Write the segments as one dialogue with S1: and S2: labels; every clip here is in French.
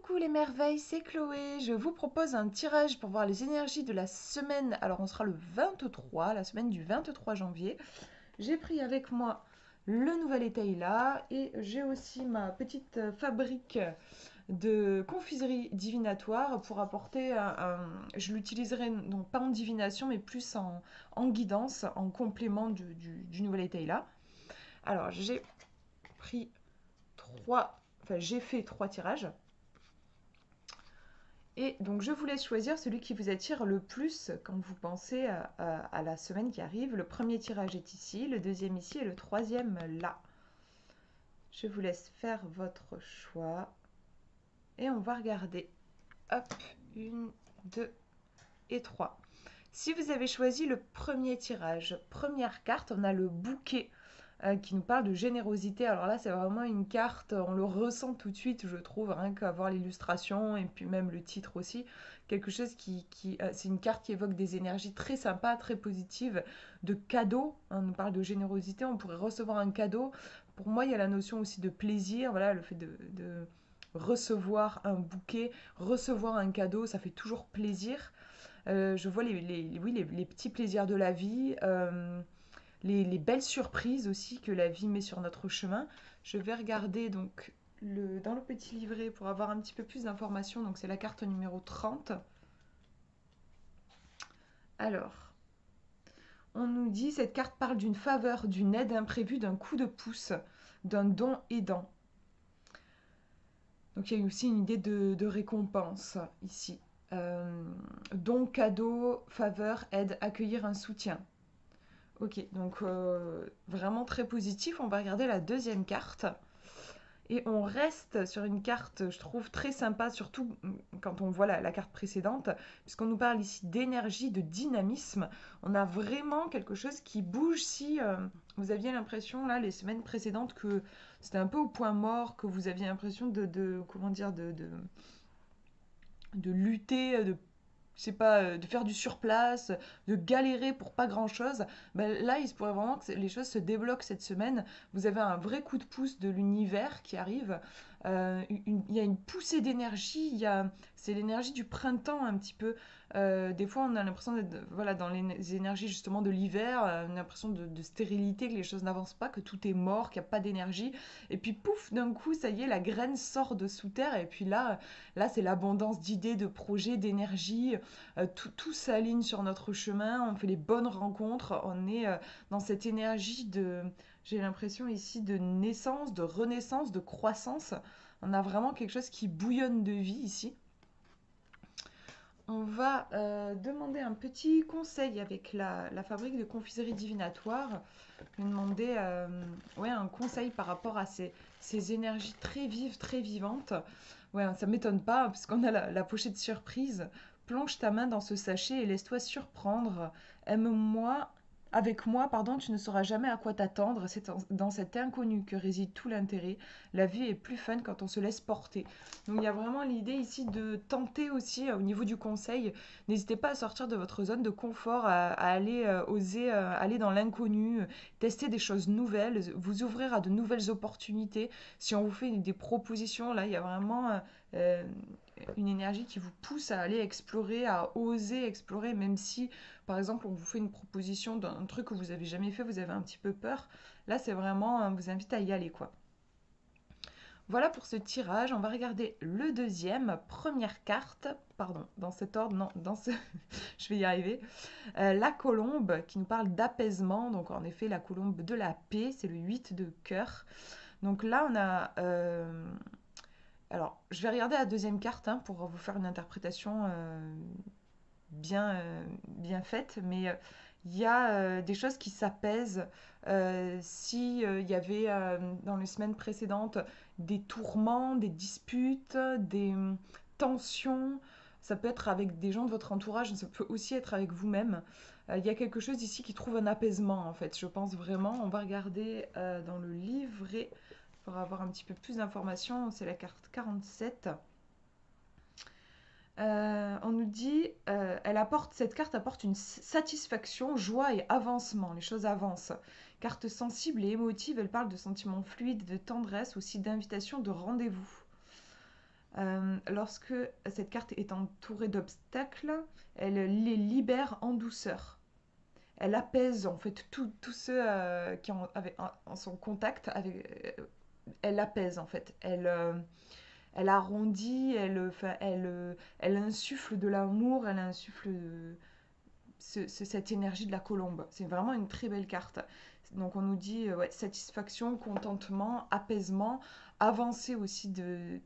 S1: Coucou les merveilles, c'est Chloé. Je vous propose un tirage pour voir les énergies de la semaine. Alors on sera le 23, la semaine du 23 janvier. J'ai pris avec moi le nouvel étail là et j'ai aussi ma petite fabrique de confiserie divinatoire pour apporter je l'utiliserai non pas en divination mais plus en guidance, en complément du nouvel étail là. Alors pris j'ai fait trois tirages. Et donc je vous laisse choisir celui qui vous attire le plus quand vous pensez à la semaine qui arrive. Le premier tirage est ici, le deuxième ici et le troisième là. Je vous laisse faire votre choix et on va regarder. Hop, une, deux et trois. Si vous avez choisi le premier tirage, première carte, on a le bouquet qui nous parle de générosité. Alors là, c'est vraiment une carte, on le ressent tout de suite, je trouve, rien qu'à voir l'illustration et puis même le titre aussi. Quelque chose c'est une carte qui évoque des énergies très sympas, très positives, de cadeaux. On nous parle de générosité, on pourrait recevoir un cadeau. Pour moi, il y a la notion aussi de plaisir, voilà, le fait de recevoir un bouquet, recevoir un cadeau, ça fait toujours plaisir. Je vois oui, les petits plaisirs de la vie, les belles surprises aussi que la vie met sur notre chemin. Je vais regarder donc dans le petit livret pour avoir un petit peu plus d'informations. Donc c'est la carte numéro 30. Alors, on nous dit cette carte parle d'une faveur, d'une aide imprévue, d'un coup de pouce, d'un don aidant. Donc il y a aussi une idée de récompense ici. Don, cadeau, faveur, aide, accueillir un soutien. Ok, donc vraiment très positif. On va regarder la deuxième carte. Et on reste sur une carte, je trouve, très sympa, surtout quand on voit la carte précédente, puisqu'on nous parle ici d'énergie, de dynamisme. On a vraiment quelque chose qui bouge. Si vous aviez l'impression, là, les semaines précédentes, que c'était un peu au point mort, que vous aviez l'impression comment dire, de lutter, je sais pas, de faire du surplace, de galérer pour pas grand-chose, ben là, il se pourrait vraiment que les choses se débloquent cette semaine. Vous avez un vrai coup de pouce de l'univers qui arrive. Il y a une poussée d'énergie. C'est l'énergie du printemps un petit peu. Des fois, on a l'impression d'être voilà, dans les énergies justement de l'hiver, une impression de stérilité, que les choses n'avancent pas, que tout est mort, qu'il n'y a pas d'énergie. Et puis pouf, d'un coup, ça y est, la graine sort de sous terre. Et puis là c'est l'abondance d'idées, de projets, d'énergie. Tout s'aligne sur notre chemin, on fait les bonnes rencontres, on est dans cette énergie j'ai l'impression ici, de naissance, de renaissance, de croissance. On a vraiment quelque chose qui bouillonne de vie ici. On va demander un petit conseil avec la fabrique de confiserie divinatoire. Je vais demander ouais, un conseil par rapport à ces énergies très vives, très vivantes. Ouais, ça m'étonne pas, puisqu'on a la pochette surprise. Plonge ta main dans ce sachet et laisse-toi surprendre. Aime-moi, avec moi, pardon, tu ne sauras jamais à quoi t'attendre. C'est dans cet inconnu que réside tout l'intérêt. La vie est plus fun quand on se laisse porter. Donc il y a vraiment l'idée ici de tenter aussi au niveau du conseil. N'hésitez pas à sortir de votre zone de confort, à aller oser aller dans l'inconnu, tester des choses nouvelles, vous ouvrir à de nouvelles opportunités. Si on vous fait des propositions, là, il y a vraiment euh, une énergie qui vous pousse à aller explorer, à oser explorer, même si, par exemple, on vous fait une proposition d'un truc que vous n'avez jamais fait, vous avez un petit peu peur. Là, c'est vraiment, on vous invite à y aller, quoi. Voilà pour ce tirage. On va regarder le deuxième. Première carte, pardon, dans cet ordre, non, je vais y arriver. La colombe qui nous parle d'apaisement. Donc en effet, la colombe de la paix, c'est le 8 de cœur. Donc là, on a... alors, je vais regarder la deuxième carte hein, pour vous faire une interprétation bien faite, mais il y a des choses qui s'apaisent. Si il y avait dans les semaines précédentes des tourments, des disputes, des tensions, ça peut être avec des gens de votre entourage, ça peut aussi être avec vous-même. Il y a quelque chose ici qui trouve un apaisement en fait, je pense vraiment. On va regarder dans le livret pour avoir un petit peu plus d'informations. C'est la carte 47. On nous dit, cette carte apporte une satisfaction, joie et avancement. Les choses avancent. Carte sensible et émotive, elle parle de sentiments fluides, de tendresse, aussi d'invitation, de rendez-vous. Lorsque cette carte est entourée d'obstacles, elle les libère en douceur. Elle apaise en fait tous ceux qui en son contact avec. Elle apaise en fait. Elle arrondit, elle insuffle de l'amour, elle insuffle cette énergie de la colombe. C'est vraiment une très belle carte. Donc on nous dit ouais, satisfaction, contentement, apaisement, avancée aussi de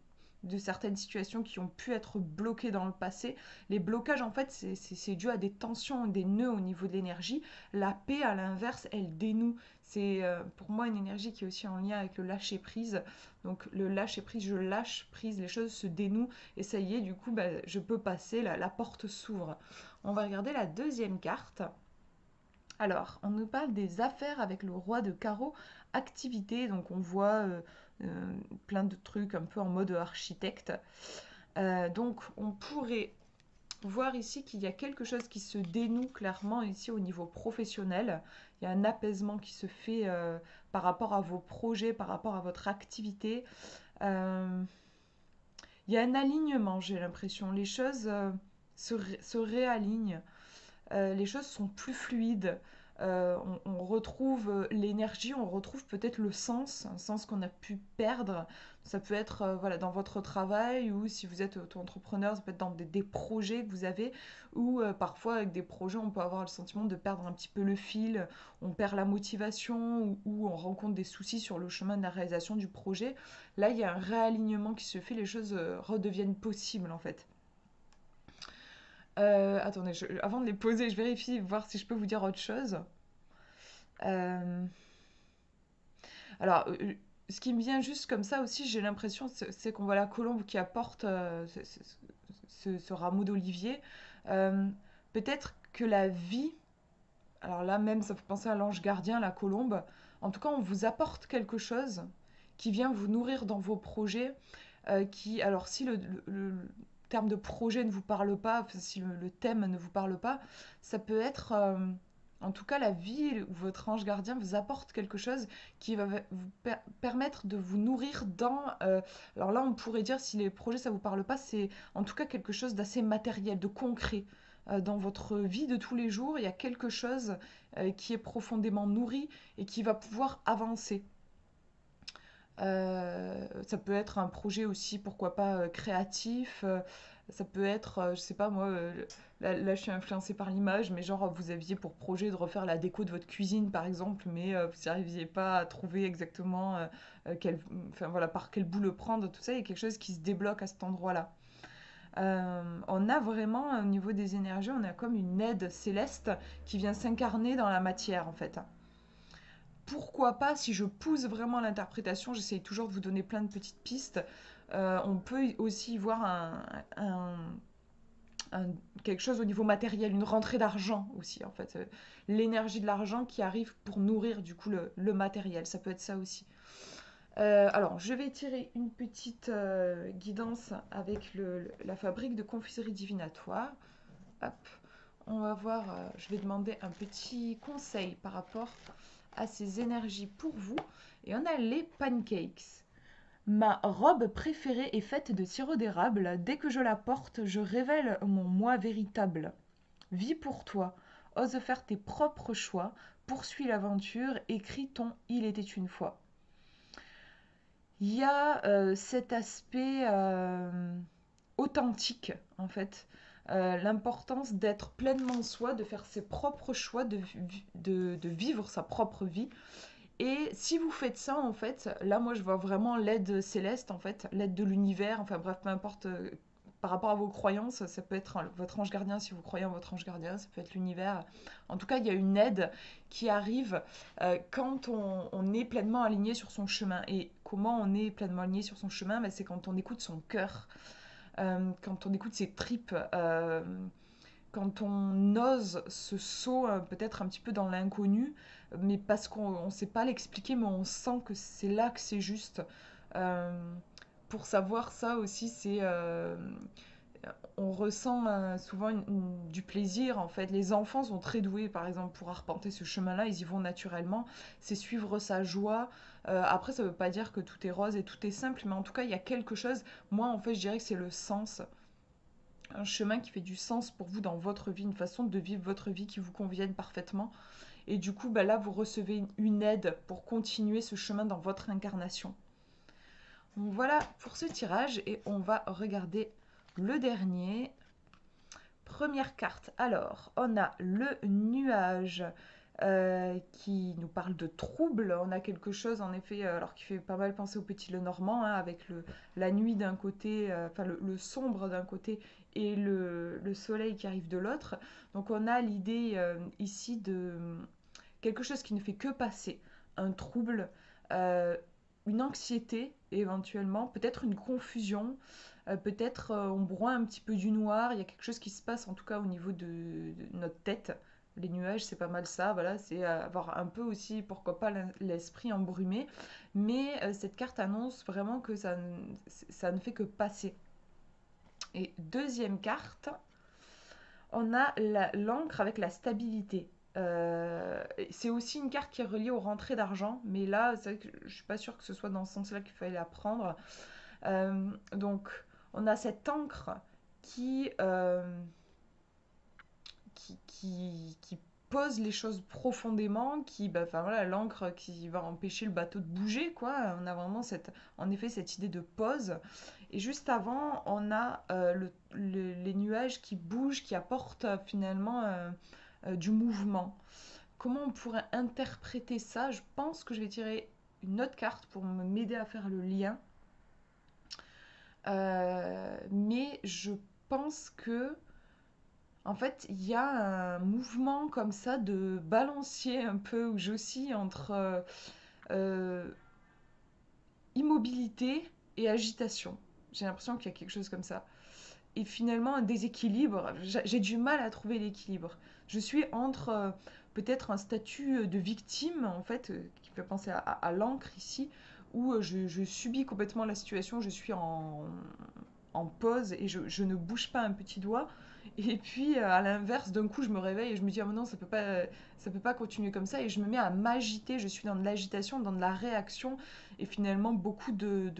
S1: certaines situations qui ont pu être bloquées dans le passé. Les blocages, en fait, c'est dû à des tensions, des nœuds au niveau de l'énergie. La paix, à l'inverse, elle dénoue. C'est pour moi une énergie qui est aussi en lien avec le lâcher-prise. Donc le lâcher-prise, je lâche prise, les choses se dénouent et ça y est, du coup, bah, je peux passer, la porte s'ouvre. On va regarder la deuxième carte. Alors, on nous parle des affaires avec le roi de carreau, activité, donc on voit plein de trucs un peu en mode architecte. Donc, on pourrait voir ici qu'il y a quelque chose qui se dénoue clairement ici au niveau professionnel. Il y a un apaisement qui se fait par rapport à vos projets, par rapport à votre activité. Euh, il y a un alignement, j'ai l'impression. Les choses se réalignent. Les choses sont plus fluides. On retrouve l'énergie, on retrouve peut-être le sens, un sens qu'on a pu perdre. Ça peut être voilà, dans votre travail ou si vous êtes auto-entrepreneur, ça peut être dans des projets que vous avez ou parfois avec des projets, on peut avoir le sentiment de perdre un petit peu le fil, on perd la motivation ou on rencontre des soucis sur le chemin de la réalisation du projet. Là, il y a un réalignement qui se fait, les choses redeviennent possibles en fait. Attendez, avant de les poser, je vérifie, voir si je peux vous dire autre chose. Euh, alors, ce qui me vient juste comme ça aussi, j'ai l'impression, c'est qu'on voit la colombe qui apporte ce rameau d'olivier. Euh, Peut-être que la vie, alors là même, ça fait penser à l'ange gardien, la colombe. En tout cas, on vous apporte quelque chose qui vient vous nourrir dans vos projets. Alors si le terme de projet ne vous parle pas, enfin, si le thème ne vous parle pas, ça peut être, en tout cas, la vie ou votre ange gardien vous apporte quelque chose qui va vous permettre de vous nourrir dans. Alors là, on pourrait dire si les projets ça vous parle pas, c'est en tout cas quelque chose d'assez matériel, de concret. Dans votre vie de tous les jours, il y a quelque chose qui est profondément nourri et qui va pouvoir avancer. Ça peut être un projet aussi, pourquoi pas, créatif. Ça peut être, je sais pas moi, là je suis influencée par l'image, mais genre vous aviez pour projet de refaire la déco de votre cuisine par exemple, mais vous n'arriviez pas à trouver exactement enfin, voilà, par quel bout le prendre, tout ça, il y a quelque chose qui se débloque à cet endroit-là. On a vraiment, au niveau des énergies, on a comme une aide céleste qui vient s'incarner dans la matière en fait. Pourquoi pas, si je pousse vraiment l'interprétation, j'essaye toujours de vous donner plein de petites pistes, on peut aussi voir un- quelque chose au niveau matériel, une rentrée d'argent aussi, en fait. L'énergie de l'argent qui arrive pour nourrir du coup le matériel, ça peut être ça aussi. Alors, je vais tirer une petite guidance avec la fabrique de confiserie divinatoire. Hop, on va voir, je vais demander un petit conseil par rapport à ces énergies pour vous. Et on a les pancakes. Ma robe préférée est faite de sirop d'érable. Dès que je la porte, je révèle mon moi véritable. Vis pour toi. Ose faire tes propres choix. Poursuis l'aventure. Écris ton Il était une fois. Il y a cet aspect authentique, en fait. L'importance d'être pleinement soi, de faire ses propres choix, de vivre sa propre vie. Et si vous faites ça, en fait, là, moi, je vois vraiment l'aide céleste, en fait, l'aide de l'univers, enfin bref, peu importe, par rapport à vos croyances, ça peut être votre ange gardien, si vous croyez en votre ange gardien, ça peut être l'univers. En tout cas, il y a une aide qui arrive quand on est pleinement aligné sur son chemin. Et comment on est pleinement aligné sur son chemin? Ben, c'est quand on écoute son cœur, quand on écoute ses tripes, quand on ose ce saut peut-être un petit peu dans l'inconnu, mais parce qu'on ne sait pas l'expliquer, mais on sent que c'est là que c'est juste. Euh, pour savoir ça aussi, on ressent souvent du plaisir en fait. Les enfants sont très doués par exemple pour arpenter ce chemin-là, ils y vont naturellement. C'est suivre sa joie. Après, ça veut pas dire que tout est rose et tout est simple, mais en tout cas, il y a quelque chose. Moi, en fait, je dirais que c'est le sens. Un chemin qui fait du sens pour vous dans votre vie, une façon de vivre votre vie qui vous convienne parfaitement. Et du coup, bah là, vous recevez une aide pour continuer ce chemin dans votre incarnation. Donc voilà pour ce tirage et on va regarder le dernier. Première carte. Alors, on a le nuage qui nous parle de trouble. On a quelque chose, en effet, alors qui fait pas mal penser au Petit Lenormand, hein, avec la nuit d'un côté, enfin le sombre d'un côté et le soleil qui arrive de l'autre. Donc, on a l'idée ici de quelque chose qui ne fait que passer, un trouble, euh, une anxiété éventuellement, peut-être une confusion, peut-être on broie un petit peu du noir, il y a quelque chose qui se passe en tout cas au niveau de notre tête. Les nuages, c'est pas mal ça, voilà, c'est avoir un peu aussi, pourquoi pas, l'esprit embrumé. Mais cette carte annonce vraiment que ça ne fait que passer. Et deuxième carte, on a l'encre avec la stabilité. C'est aussi une carte qui est reliée aux rentrées d'argent, mais là, c'est vrai que je suis pas sûre que ce soit dans ce sens-là qu'il fallait la prendre. Donc, on a cette encre qui, qui pose les choses profondément, enfin voilà, l'encre qui va empêcher le bateau de bouger, quoi. On a vraiment en effet cette idée de pause. Et juste avant, on a les nuages qui bougent, qui apportent finalement du mouvement. Comment on pourrait interpréter ça? Je pense que je vais tirer une autre carte pour m'aider à faire le lien. Mais je pense que en fait, il y a un mouvement comme ça de balancier un peu où j'oscille entre euh, immobilité et agitation. J'ai l'impression qu'il y a quelque chose comme ça. Et finalement, un déséquilibre. J'ai du mal à trouver l'équilibre. Je suis entre peut-être un statut de victime, en fait, qui fait penser à l'encre ici, où je subis complètement la situation, je suis en pause et je ne bouge pas un petit doigt. Et puis, à l'inverse, d'un coup, je me réveille et je me dis, oh non, ça peut pas continuer comme ça. Et je me mets à m'agiter, je suis dans de l'agitation, dans de la réaction, et finalement, beaucoup de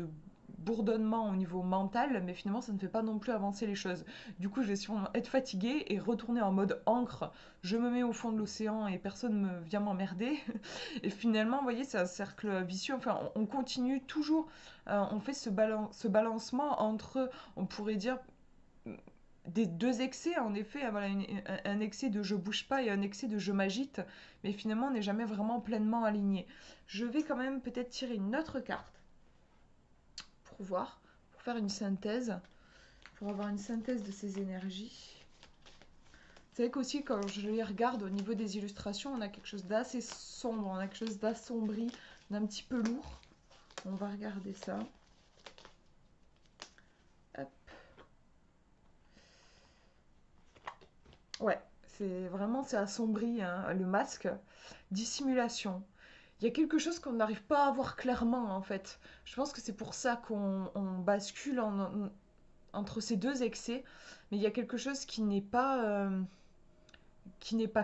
S1: bourdonnement au niveau mental, mais finalement, ça ne fait pas non plus avancer les choses. Du coup, je vais sûrement être fatiguée et retourner en mode encre. Je me mets au fond de l'océan et personne ne vient m'emmerder. Et finalement, vous voyez, c'est un cercle vicieux. Enfin, on continue toujours, on fait ce balancement entre, on pourrait dire, des deux excès, en effet, voilà, un excès de je bouge pas et un excès de je m'agite, mais finalement, on n'est jamais vraiment pleinement aligné. Je vais quand même peut-être tirer une autre carte pour voir, pour faire une synthèse, pour avoir une synthèse de ces énergies. C'est vrai qu'aussi, quand je les regarde au niveau des illustrations, on a quelque chose d'assez sombre, on a quelque chose d'assombri, d'un petit peu lourd. On va regarder ça. Hop. Ouais, c'est assombri, hein, le masque. Dissimulation. Il y a quelque chose qu'on n'arrive pas à voir clairement en fait. Je pense que c'est pour ça qu'on bascule entre ces deux excès. Mais il y a quelque chose qui n'est pas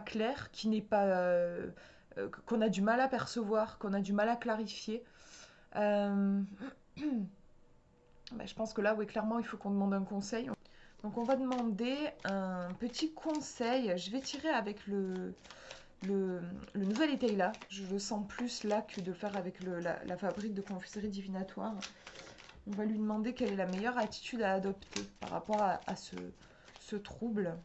S1: clair, qu'on a du mal à percevoir, qu'on a du mal à clarifier. Euh, je pense que là, oui, clairement, il faut qu'on demande un conseil. Donc on va demander un petit conseil. Je vais tirer avec le nouvel étail là. Je le sens plus là que de le faire avec la fabrique de confiserie divinatoire. On va lui demander quelle est la meilleure attitude à adopter par rapport à ce trouble.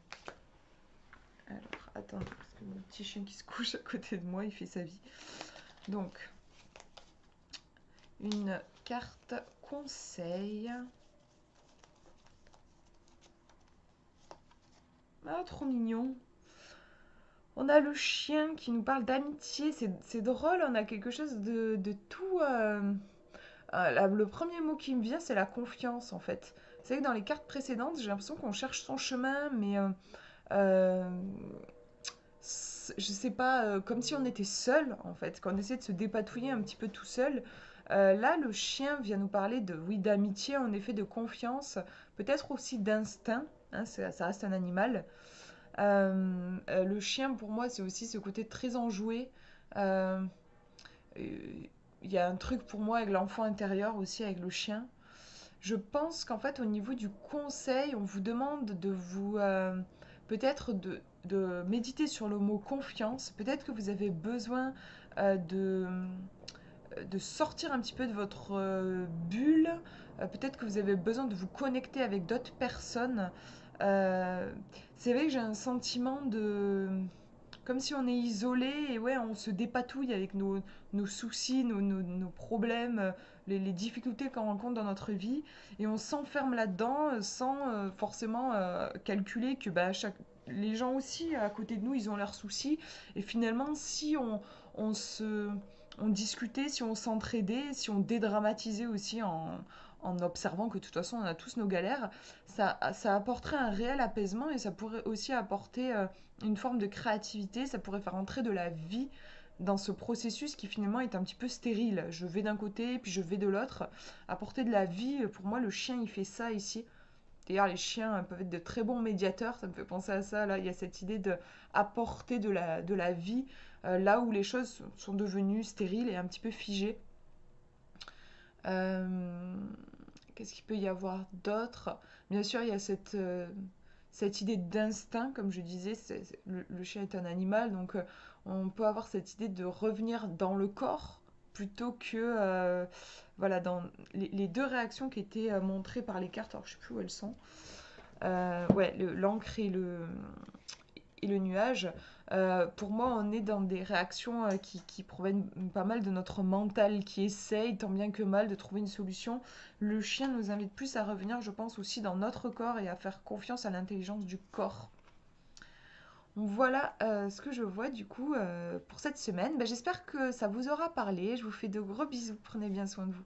S1: Alors, attends, parce que mon petit chien qui se couche à côté de moi, il fait sa vie. Donc, une carte conseil. Ah, trop mignon. On a le chien qui nous parle d'amitié. C'est drôle, on a quelque chose de tout. Le premier mot qui me vient, c'est la confiance, en fait. C'est que dans les cartes précédentes, j'ai l'impression qu'on cherche son chemin, mais euh, je sais pas, comme si on était seul, en fait, qu'on essaie de se dépatouiller un petit peu tout seul. Là, le chien vient nous parler de, oui, d'amitié, en effet, de confiance, peut-être aussi d'instinct, hein, ça reste un animal. Le chien, pour moi, c'est aussi ce côté très enjoué. Euh, il y a un truc pour moi avec l'enfant intérieur aussi, avec le chien. Je pense qu'en fait, au niveau du conseil, on vous demande de vous, peut-être de méditer sur le mot confiance. Peut-être que vous avez besoin de sortir un petit peu de votre bulle. Peut-être que vous avez besoin de vous connecter avec d'autres personnes. Euh, c'est vrai que j'ai un sentiment de... Comme si on est isolé et ouais, on se dépatouille avec nos soucis, nos problèmes, les difficultés qu'on rencontre dans notre vie. Et on s'enferme là-dedans sans forcément calculer que bah, les gens aussi à côté de nous, ils ont leurs soucis. Et finalement, si on se on discutait, si on s'entraidait, si on dédramatisait aussi en observant que de toute façon on a tous nos galères, ça apporterait un réel apaisement et ça pourrait aussi apporter une forme de créativité, ça pourrait faire entrer de la vie dans ce processus qui finalement est un petit peu stérile. Je vais d'un côté, puis je vais de l'autre. Apporter de la vie, pour moi le chien il fait ça ici. D'ailleurs, les chiens peuvent être de très bons médiateurs, ça me fait penser à ça. Là, il y a cette idée de apporter de la vie là où les choses sont devenues stériles et un petit peu figées. Euh, Qu'est-ce qu'il peut y avoir d'autre? Bien sûr, il y a cette idée d'instinct, comme je disais, le chien est un animal, donc on peut avoir cette idée de revenir dans le corps plutôt que voilà, dans les deux réactions qui étaient montrées par les cartes, alors je ne sais plus où elles sont. Ouais, l'encre et le nuage. Pour moi, on est dans des réactions qui proviennent pas mal de notre mental qui essaye, tant bien que mal, de trouver une solution. Le chien nous invite plus à revenir, je pense, aussi dans notre corps et à faire confiance à l'intelligence du corps. Donc voilà ce que je vois du coup pour cette semaine. Ben, j'espère que ça vous aura parlé. Je vous fais de gros bisous. Prenez bien soin de vous.